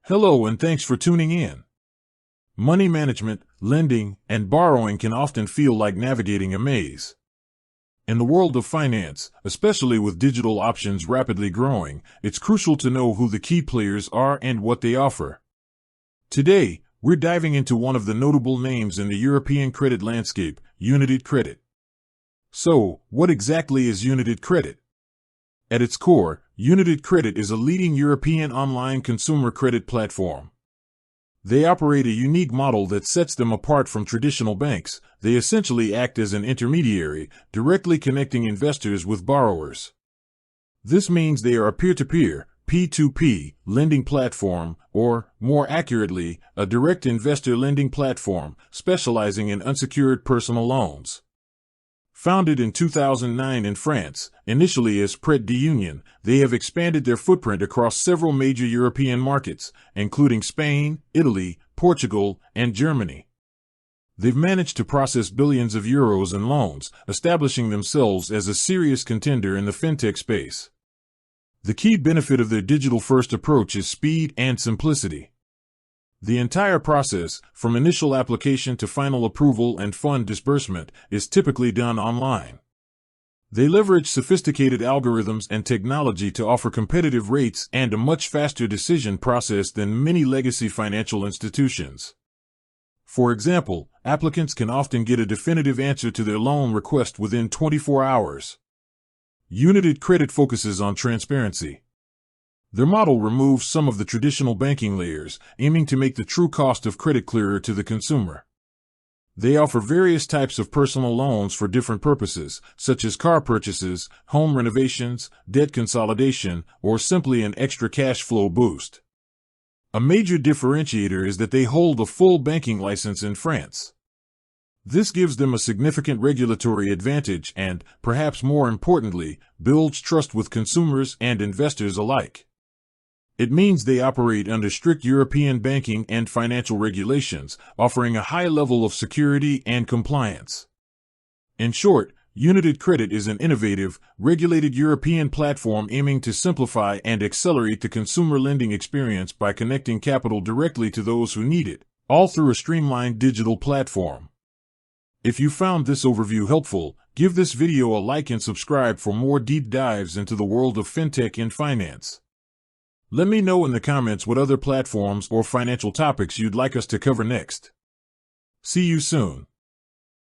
Hello and thanks for tuning in. Money management, lending, and borrowing can often feel like navigating a maze. In the world of finance, especially with digital options rapidly growing, it's crucial to know who the key players are and what they offer. Today, we're diving into one of the notable names in the European credit landscape, Younited Credit. So, what exactly is Younited Credit? At its core, Younited Credit is a leading European online consumer credit platform. They operate a unique model that sets them apart from traditional banks. They essentially act as an intermediary, directly connecting investors with borrowers. This means they are a peer-to-peer, P2P, lending platform, or, more accurately, a direct investor lending platform, specializing in unsecured personal loans. Founded in 2009 in France, initially as Prêt d'Union, they have expanded their footprint across several major European markets, including Spain, Italy, Portugal, and Germany. They've managed to process billions of euros in loans, establishing themselves as a serious contender in the fintech space. The key benefit of their digital-first approach is speed and simplicity. The entire process, from initial application to final approval and fund disbursement, is typically done online. They leverage sophisticated algorithms and technology to offer competitive rates and a much faster decision process than many legacy financial institutions. For example, applicants can often get a definitive answer to their loan request within 24 hours. Younited Credit focuses on transparency. Their model removes some of the traditional banking layers, aiming to make the true cost of credit clearer to the consumer. They offer various types of personal loans for different purposes, such as car purchases, home renovations, debt consolidation, or simply an extra cash flow boost. A major differentiator is that they hold a full banking license in France. This gives them a significant regulatory advantage and, perhaps more importantly, builds trust with consumers and investors alike. It means they operate under strict European banking and financial regulations, offering a high level of security and compliance. In short, Younited Credit is an innovative, regulated European platform aiming to simplify and accelerate the consumer lending experience by connecting capital directly to those who need it, all through a streamlined digital platform. If you found this overview helpful, give this video a like and subscribe for more deep dives into the world of fintech and finance. Let me know in the comments what other platforms or financial topics you'd like us to cover next. See you soon.